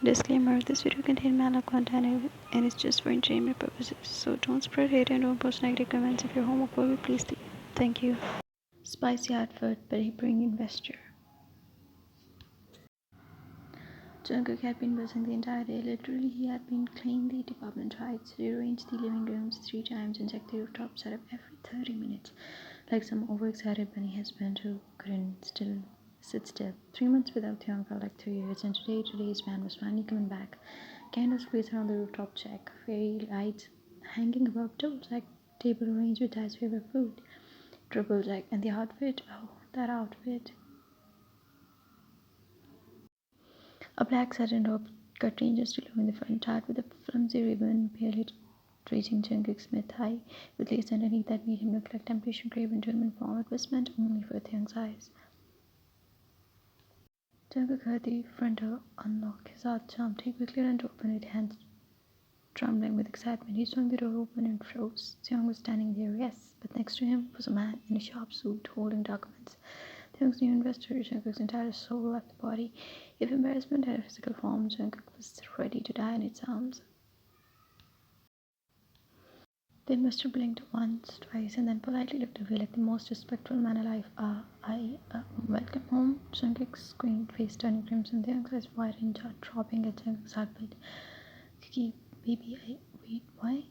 Disclaimer: this video contains mature content and is just for entertainment purposes. So don't spread hate and don't post negative comments. If you're homophobic, please leave. Thank you. Spicy outfit, but he bring investor. Jungkook had been buzzing the entire day. Literally, he had been cleaning the department rights, rearranged the living rooms 3 times, and checked the rooftop setup every 30 minutes. Like some overexcited bunny husband who couldn't sit still. 3 months without Theon felt like 3 years, and today's man was finally coming back. Candles placed on the rooftop check, fairy lights hanging above double check, table arranged with Ty's favorite food, triple check, and the outfit, oh, that outfit. A black satin robe cut just below in the front, tied with a flimsy ribbon barely reaching Jungkook's mid-thigh, with lace underneath that made him look like temptation-craven to human form. It was meant only for Theon's eyes. Jungkook heard the front door unlock. His heart jumped. He quickly ran to open it, hands trembling with excitement. He swung the door open and froze. Theon was standing there, yes, but next to him was a man in a sharp suit holding documents. Theon's new investor. Jungkook's entire soul left the body. If embarrassment had a physical form, Jungkook was ready to die in its arms. The investor blinked once, twice, and then politely looked away like the most respectful man alive. Welcome home. Jungkook's screened face turning crimson, the young eyes wide and jaw dropping at Jungkook's heartbeat. Kiki, baby, wait, why?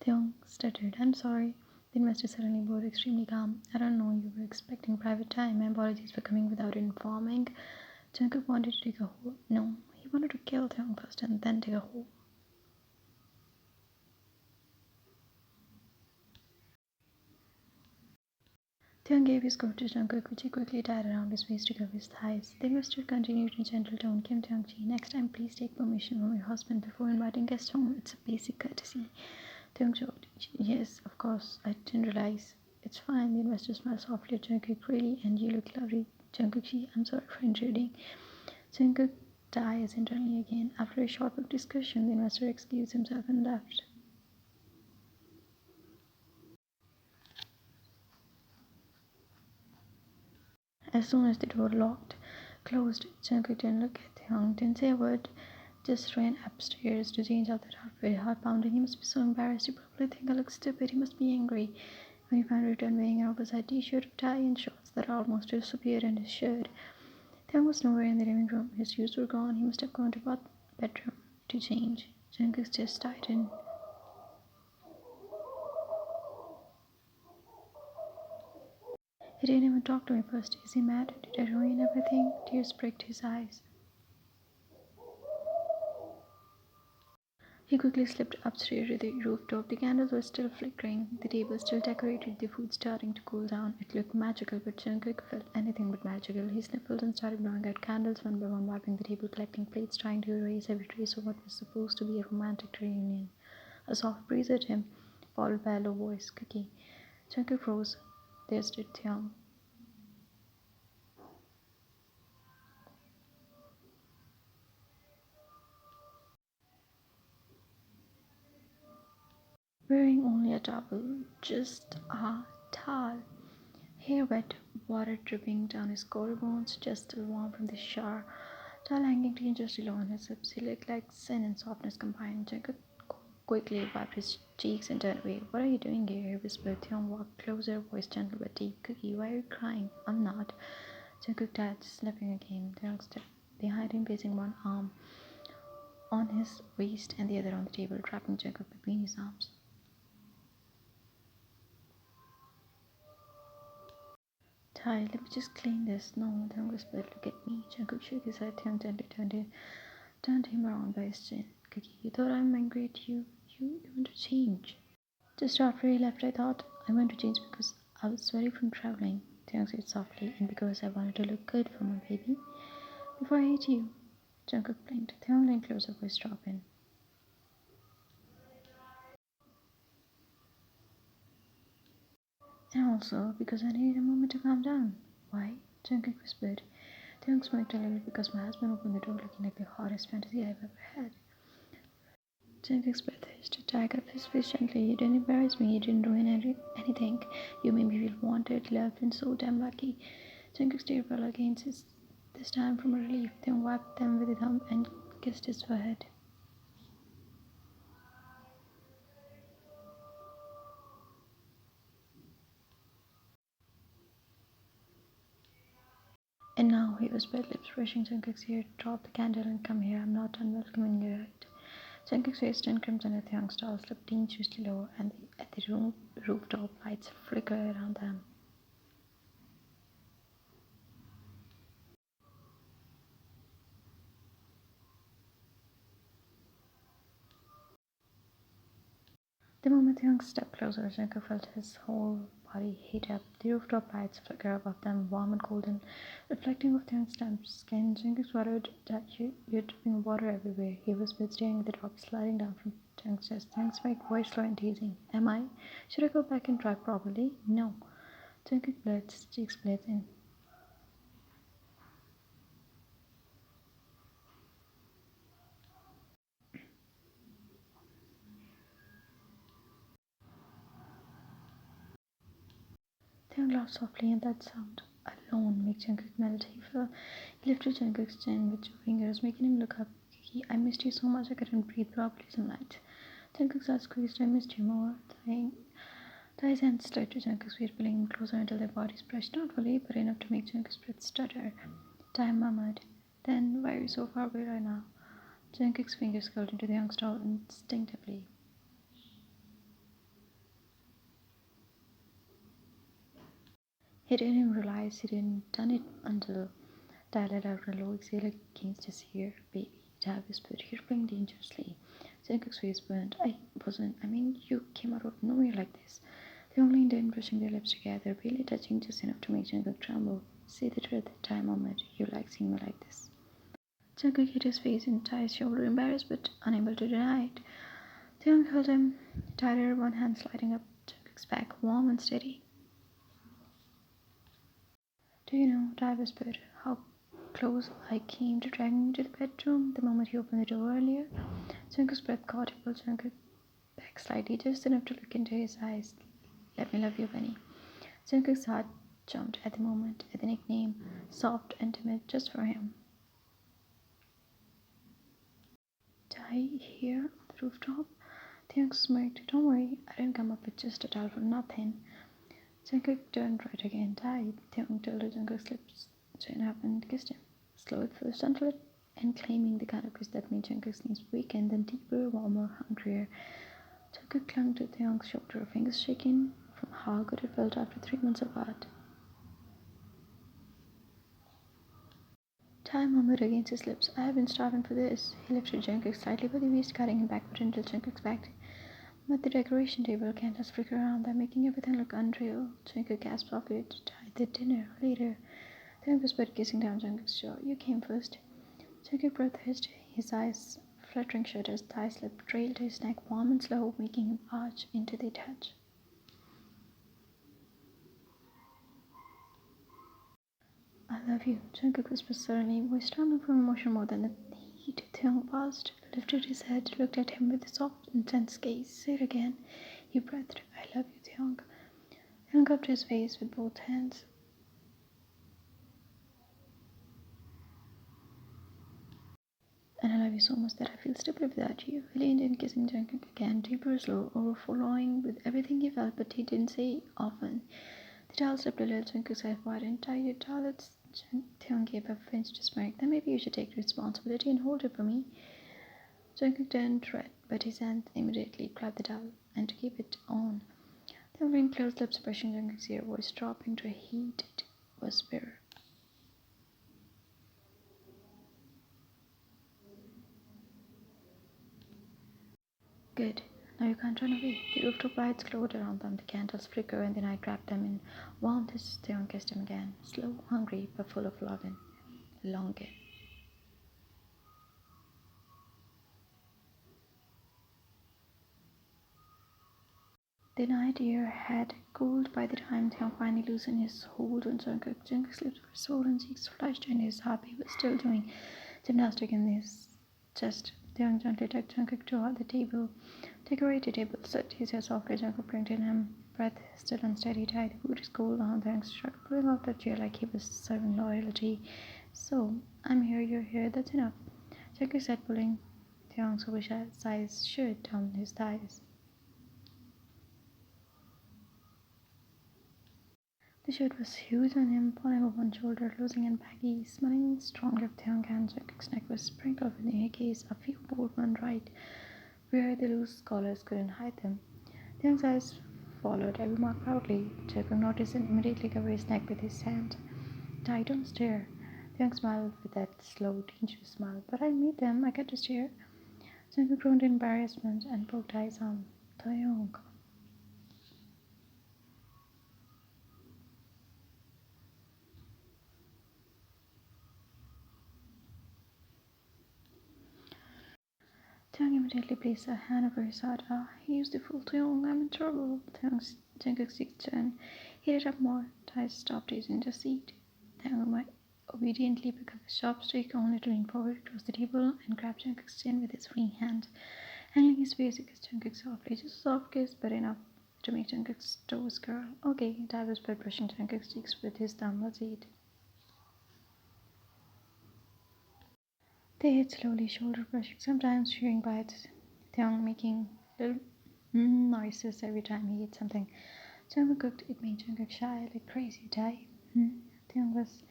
The young stuttered. I'm sorry. The investor suddenly bowed, extremely calm. I don't know, you were expecting private time. My apologies for coming without informing. Jungkook wanted to take a hold. No, he wanted to kill Theon first and then take a hold. Theon gave his coat to Jungkook, which he quickly tied around his waist to cover his thighs. The investor continued in a gentle tone. Kim Theon-chi, next time please take permission from your husband before inviting guests home. It's a basic courtesy. Theon joked. Yes, of course. I didn't realize. It's fine. The investor smiled softly at Jungkook. Really? And you look lovely. Jungkook-chi, I'm sorry for intruding. Jungkook dies internally again. After a short quick discussion, the investor excused himself and left. As soon as the door closed, Jungkook didn't look at Theon, didn't say a word, just ran upstairs to change out that outfit. Heart pounding. He must be so embarrassed. He probably think I look stupid. He must be angry. When he finally returned wearing an oversized t-shirt, tie, and shorts that almost disappeared in his shirt. Theon was nowhere in the living room. His shoes were gone. He must have gone to the bedroom to change. Jungkook's chest tightened. He didn't even talk to me first. Is he mad? Did I ruin everything? Tears pricked his eyes. He quickly slipped upstairs to the rooftop. The candles were still flickering, the table still decorated, the food starting to cool down. It looked magical, but Jungkook felt anything but magical. He sniffled and started blowing out candles one by one, wiping the table, collecting plates, trying to erase every trace of what was supposed to be a romantic reunion. A soft breeze hit him, followed by a low voice, Cookie. Jungkook rose. There stood Theon. Wearing only a towel, just a towel. Hair wet, water dripping down his collarbones, just still warm from the shower. Towel hanging dangerously low on his hips. He looked like sin and softness combined. Jungkook quickly wiped his cheeks and turned away. What are you doing here? He whispered. Theon walked closer, voice gentle but deep. Cookie, why are you crying? I'm not. Jungkook died, sniffing again. Theon stepped behind him, placing one arm on his waist and the other on the table, trapping Jungkook between his arms. Ty, let me just clean this. No, Theon whispered. Look at me. Jungkook shook his head. Theon gently turned him around by his chin. Cookie, you thought I'm angry at you. You want to change. Just after he left, I thought I want to change because I was sweaty from traveling. Theon said softly, and because I wanted to look good for my baby. Before I hate you. Jungkook blinked. Theon leaned closer, voice dropping. And also because I needed a moment to calm down. Why? Jungkook whispered. Theon smiled a little because my husband opened the door looking like the hottest fantasy I've ever had. Jungkook's breath hissed. Jack up his face gently. You didn't embarrass me. You didn't ruin anything. You made me feel wanted, loved, and so damn lucky. Jungkook's tear fell against his, this time from relief. Then wiped them with a thumb and kissed his forehead. And now he whispered, lips brushing Jungkook's ear, drop the candle and come here. I'm not unwelcoming you yet. Jungkook's face turned crimson at the young stall, slipped dangerously low, and at the rooftop lights flickered around them. The moment the young stepped closer, Jungkook felt his whole body heat up. The rooftop lights flicker above them, warm and golden, reflecting off the young's damp skin. Jungkook swallowed that you're dripping water everywhere. He whispered, staring at the drops sliding down from Jung's chest. Jung's voice slow and teasing. Am I? Should I go back and try properly? No. Jungkook blurts, cheeks blazing. Taeyong laughed softly, and that sound alone made Jungkook melt. He lifted Jungkook's chin with two fingers, making him look up. I missed you so much I couldn't breathe properly tonight. Jungkook's heart squeezed. I missed you more. Tae's hands slid to Jungkook's feet, pulling him closer until their bodies brushed, not fully, but enough to make Jungkook's breath stutter. Tae murmured, then why are you so far away right now? Jungkook's fingers curled into the young stall instinctively. He didn't even realize he didn't done it until Tae let out a low exhale against his ear. Baby, Tae whispered, you're playing dangerously. Jungkook's face burned. I wasn't. I mean, you came out of nowhere like this. They only leaned in, brushing their lips together, barely touching just enough to make Jungkook tremble. Say the truth, Tae murmured. You like seeing me like this. Jungkook hid his face in Tae's shoulder, embarrassed but unable to deny it. Taeyong held him tighter, one hand sliding up Jungkook's back, warm and steady. Do you know, Tae whispered, how close I came to dragging you to the bedroom the moment he opened the door earlier? Jungkook's breath caught. He pulled Jungkook back slightly, just enough to look into his eyes. Let me love you, Bunny. Jungkook's heart jumped at the moment, at the nickname, soft and timid, just for him. Tae here on the rooftop? Taeyong smirked. Don't worry, I didn't come up with just a towel for nothing. Jungkook turned right again. Tae, Taeyong tilted Jungkook's lips, chin up and kissed him. Slow at first, until it and claiming the kind of kiss that made Jungkook's knees weaken, then deeper, warmer, hungrier. Jungkook clung to Taeyong's shoulder, fingers shaking from how good it felt after 3 months apart. Tae murmured against his lips, I have been starving for this. He lifted Jungkook slightly by the waist, carrying him backward until Jungkook's back. At the decoration table, candles flicker around them, making everything look unreal. Jungkook gasped softly to Tae, the dinner, later. Taeyong whispered, kissing down Jungkook's jaw. You came first. Jungkook breath hissed, his eyes fluttering shut as Tae's lip trailed his neck, warm and slow, making him arch into the touch. I love you, Jungkook whispered suddenly, voice trembling from emotion more than the heat. Taeyong paused, lifted his head, looked at him with a soft, intense gaze. Say it again. He breathed, I love you, Taeyong. Taeyong cupped his face with both hands. And I love you so much that I feel stupid without you. He leaned in, kissing Jungkook again, deeper, slow, overflowing with everything he felt, but he didn't say often. The towel slipped a little, Jungkook's eyes widened. Tie your towels. Taeyong gave a flinched smirk. Then maybe you should take responsibility and hold it for me. Jungkook turned red, but his hand immediately grabbed the towel, and to keep it on. Taeyong ring closed, lips brushing Jungkook's ear, voice dropping to a heated whisper. Good. Now you can't run away. The rooftop lights glowed around them, the candles flickered, and the night wrapped them in warmth as Taeyong kissed him again, slow, hungry, but full of love and longing. The night air had cooled by the time Taeyong finally loosened his hold on Jungkook. Jungkook's lips were swollen, cheeks flushed, and his heartbeat was still doing gymnastics in his chest. Taeyong gently tucked Jungkook to the table, decorated table, set his head softly. Jungkook blinked at him, breath still unsteady, tight. The food is cold now. Taeyong shrugged, pulling off the chair like he was serving loyalty. So, I'm here, you're here, that's enough. Jungkook said, pulling Taeyong's oversized shirt down his thighs. The shirt was huge on him, falling over one shoulder, losing and baggy, smelling strongly of Taeyong, and Jungkook's neck was sprinkled with earrings, a few bold one right where the loose collars couldn't hide them. Taeyong's eyes followed every mark proudly. Jungkook noticed and immediately covered his neck with his hand. "Ty, don't stare." Taeyong smiled with that slow, dangerous smile. "But I made them. I get to stare." Jungkook groaned in embarrassment and poked Ty's arm. "Taeyong." Taeyong immediately placed a hand over his heart. He used the full Taeyong. I'm in trouble. Jungkook's cheeks turned. He lit up more. Ty stopped teasing. Just eat. Taeyong obediently picked up his chopstick, only to lean forward across the table and grab Jungkook's chin with his free hand, handling his face against Jungkook softly. Just a soft kiss, but enough to make Jungkook's toes curl. "Okay," Ty whispered, brushing Jungkook's cheeks with his thumb. "Let's eat." They ate slowly, shoulder brushing, sometimes sharing bites, Taeyong making little noises every time he ate something. Jungkook cooked, it made Jungkook shy like crazy. "Ty." Taeyong was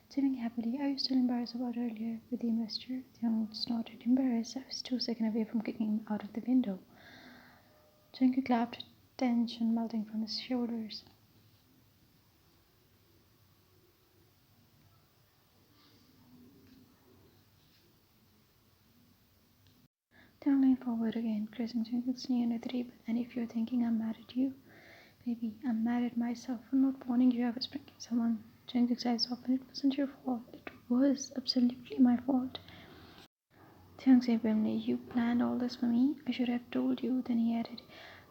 chewing happily. "Are you still embarrassed about earlier with the investor?" Taeyong snorted. "Embarrassed? I was 2 seconds away from kicking him out of the window." Jungkook laughed, tension melting from his shoulders. Taeyong leaned forward again, caressing Jungkook's knee under the table. "And if you're thinking I'm mad at you, baby, I'm mad at myself for not warning you I was pranking someone." Jungkook's eyes softened. "It wasn't your fault. It was absolutely my fault." Taeyong said grimly, "You planned all this for me? I should have told you." Then he added,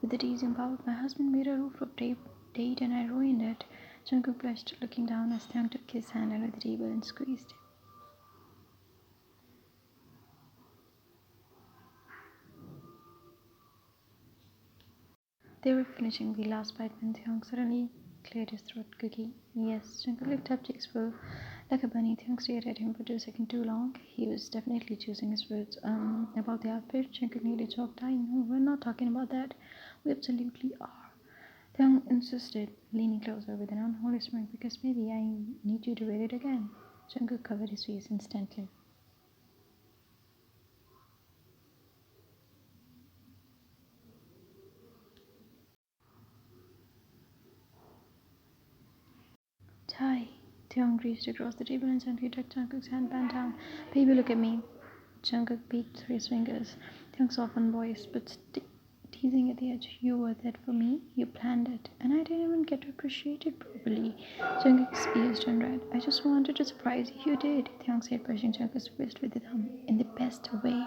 with the teasing pout, "My husband made a rooftop date and I ruined it." Jungkook blushed, looking down as Taeyong took his hand under the table and squeezed it. They were finishing the last bite when Taeyong suddenly cleared his throat. "Cookie." "Yes." Jungkook looked up, cheeks full like a bunny. Taeyong stared at him for 2 seconds too long. He was definitely choosing his words. About the outfit?" Jungkook nearly choked. "I know, we're not talking about that." "We absolutely are." Taeyong insisted, leaning closer with an unholy smirk. "Because maybe I need you to wear it again." Jungkook covered his face instantly. "Ty." Taeyong reached across the table and gently took Jungkook's hand, bent down. "Baby, look at me." Jungkook peeked through his fingers. Taeyong's softened voice, but teasing at the edge. "You were that for me. You planned it. And I didn't even get to appreciate it properly." Jungkook's ears turned red. "I just wanted to surprise you." "You did," Taeyong said, brushing Jungkook's wrist with the thumb. "In the best way."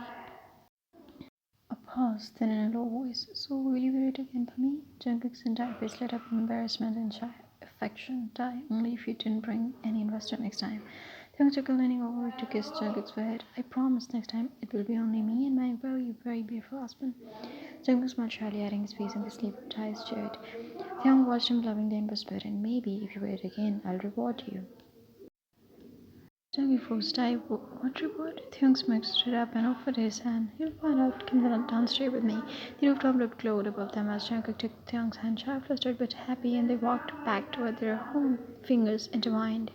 A pause, then in a low voice. "So, will you wear it again for me?" Jungkook's entire face lit up in embarrassment and shy affection. "Ty, only if you didn't bring any investor next time." Taeyong took a leaning over to kiss Jungkook's forehead. "I promise next time it will be only me and my very, very beautiful husband." Jungkook smiled shyly, hiding his face in the sleeve of Ty's shirt. Taeyong watched him lovingly and whispered, "And maybe if you wear it again, I'll reward you." Jungkook froze. "Ty, what reward?" Taeyong smirked, stood up, and offered his hand. "You'll find out. Come downstairs with me." The rooftop looked glowed above them as Jungkook took Taeyong's hand, shy, flustered, but happy, and they walked back toward their home, fingers intertwined.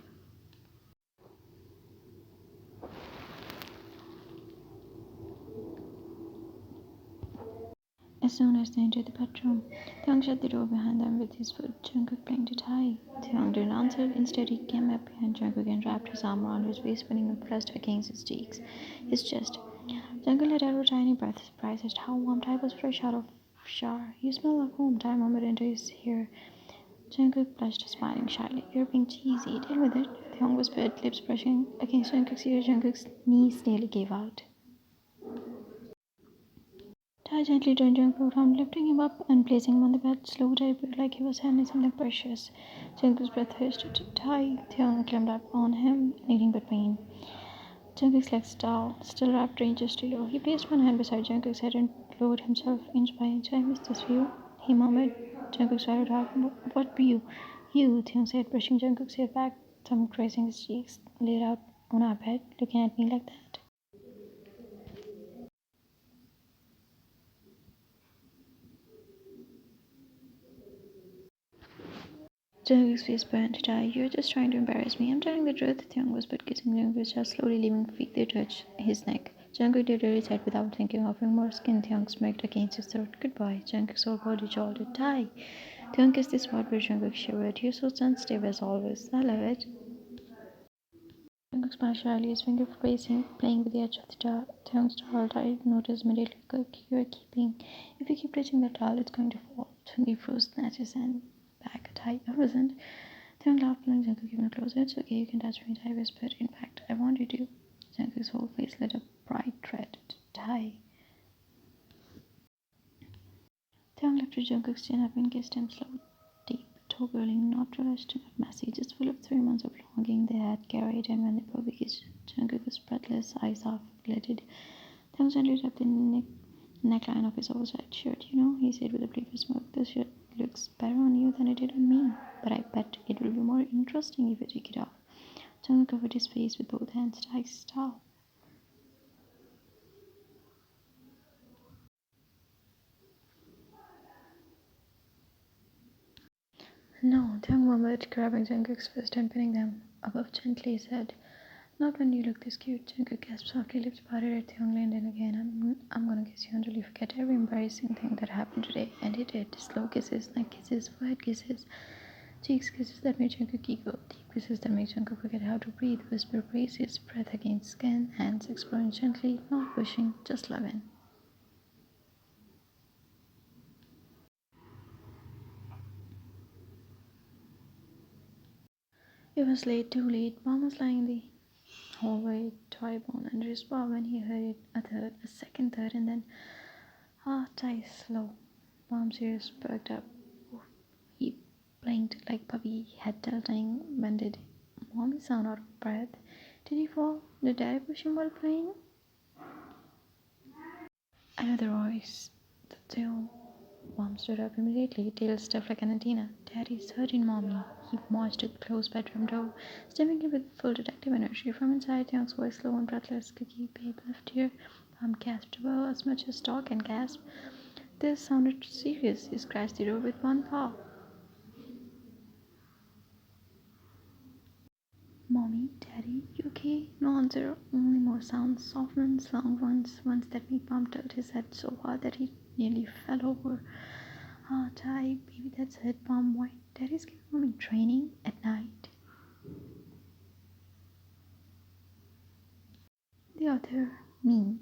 As soon as they entered the bedroom, Taeyong shut the door behind them with his foot. Jungkook blinked at Ty. Taeyong didn't answer. Instead, he came up behind Jungkook and wrapped his arm around his waist, putting him pressed against his cheeks, his chest. Jungkook let out a tiny breath, surprised at how warm Ty was, fresh out of shower. "You smell like home," Ty murmured into his ear. Jungkook blushed, smiling shyly. "You're being cheesy. Deal with it." Taeyong whispered, lips brushing against Jungkook's ear. Jungkook's knees nearly gave out. Ty gently turned Jungkook around, lifting him up and placing him on the bed. Slow, deliberate, like he was handling something precious. Jungkook's breath hissed. "Ty." Taeyong climbed up on him, needing but pain. Jungkook's legs still wrapped inches too low. He placed one hand beside Jungkook's head and lowered himself inch by inch. "I miss this view," he murmured. Jungkook swallowed hard. "What view?" "You," Taeyong said, brushing Jungkook's hair back, thumb tracing his cheeks, laid out on our bed, looking at me like that. Jungkook's face burned. "Tai, you're just trying to embarrass me." "I'm telling the truth," Taeyong whispered, kissing Jungkook's chest, slowly leaving feet to touch his neck. Jungkook did what he said without thinking, offering more skin. Taeyong smirked against his throat. "Goodbye." Jungkook's whole body jolted. "Tai." Taeyong kissed his spot where Jungkook shivered. "You're so sensitive as always." "I love it." Jungkook smiled shyly, his finger playing with the edge of the doll. Taeyong's doll. Tai noticed immediately. "Cook, you're keeping. If you keep touching the doll, it's going to fall." Jungkook froze, snatched his hand back. "Tai, I wasn't." Taeyong laughed, pulling Jungkook even closer. "It's okay, you can touch me," Tai whispered. "In fact, I want you to." Jungkook's whole face lit up bright red. "Tai." Taeyong lifted Jungkook's chin up and kissed him slow, deep, toe curling, not rushed, not messy, just full of 3 months of longing they had carried. And when they broke the kiss, Jungkook was breathless, eyes half glittered. Taeyong gently tapped the neckline of his oversized shirt. "You know," he said with a playful smirk, "this shirt looks better on you than it did on me. But I bet it will be more interesting if you take it off." Jungkook covered his face with both hands. "Tai, stop." "No," Taeyong murmured, grabbing Jungkook's fist and pinning them above gently. He said, "Not when you look this cute." Jungkook gasped softly, lips parted at Taeyong leaned in again. I'm gonna kiss you until you forget every embarrassing thing that happened today." And he did. Slow kisses, neck kisses, forehead kisses, cheeks kisses that made Jungkook giggle, deep kisses that made Jungkook forget how to breathe, whisper praises, breath against skin, hands exploring gently, not pushing, just loving. It was late, too late. Mom was lying in the hallway, toy bone under his paw when he heard it, a third, a second, third, and then, Tai, slow. Mom's ears perked up. He blinked like puppy, head tilting, bended. Mommy sound out of breath. Did he fall? Did Daddy push him while playing? Another voice. The tail. Mom stood up immediately, tail stiff like an antenna. "Daddy's hurting, Mommy." He marched to the closed bedroom door, stepping in with full detective energy. From inside, Young's voice slow and breathless. "Cookie, babe, lift here." Mom gasped, well, as much as dog can gasp. This sounded serious. He scratched the door with one paw. "Mommy, Daddy, you okay?" No answer, only more sounds, soft ones, long ones that made Mom tilt his head so hard that he nearly fell over. Tai, baby, that's it, Mom. Why? Daddy's giving Mommy training at night. The other, me,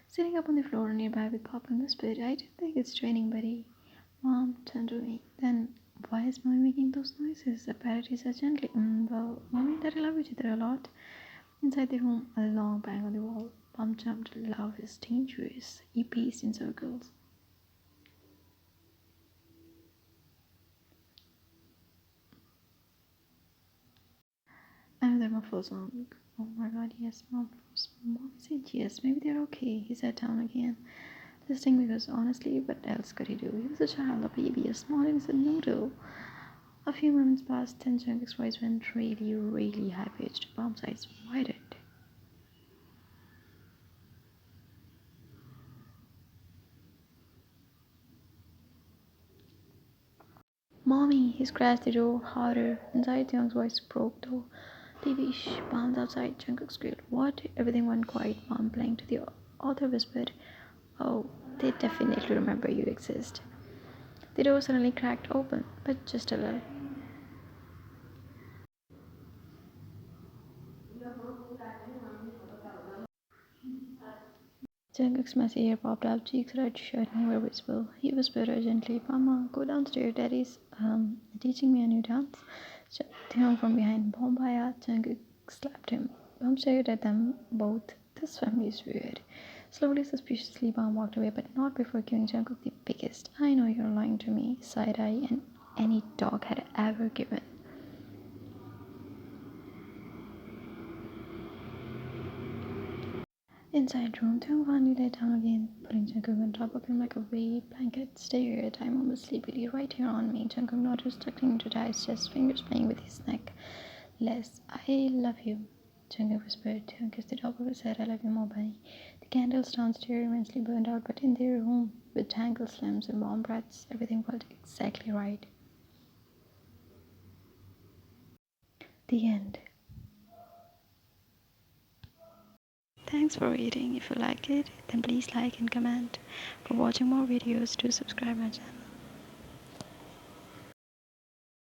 sitting up on the floor nearby with Pop and whispered, "I don't think it's training, buddy." Mom turned to me. "Then why is Mommy making those noises?" The parrot said gently. Well, Mommy and Daddy love each other a lot." Inside the room, a long bang on the wall. Mom jumped. "Love is dangerous." He paced in circles. Another muffled song. "Oh my god, yes, Mom." Mom said yes, maybe they're okay. He sat down again, listening because honestly, what else could he do? He was a child, a baby, a small innocent noodle. A few moments passed, then Jungkook's voice went really, really high pitched. Mom's eyes widened. "Mommy!" He scratched the door harder. Inside, Young's voice broke though. "TV, shh, Mom's outside." Jungkook squealed. "What?" Everything went quiet. Mom blinked. The author whispered, "Oh, they definitely remember you exist." The door suddenly cracked open, but just a little. Jungkook's messy hair popped up, cheeks red, shirt never visible. He whispered urgently, "Mama, go downstairs. Daddy's teaching me a new dance." Taeyong from behind, "Bombaya." Jungkook slapped him. Bum stared at them both. This family is weird. Slowly, suspiciously, Bam walked away, but not before giving Jungkook the biggest "I know you're lying to me" side eye and any dog had ever given. Inside room, Taeyong finally lay down again, pulling Jungkook on top of him like a weight blanket. "Stay here." Tai murmured sleepily, "Right here on me." Jungkook nodded, tucking into Tai's chest, fingers playing with his neck. "Less. I love you." Jungkook whispered. Taeyong kissed the top of his head. "I love you more, bunny." The candles downstairs immensely burned out, but in their room, with tangled slims and warm breaths, everything felt exactly right. The end. Thanks for reading. If you like it, then please like and comment. For watching more videos, do subscribe my channel.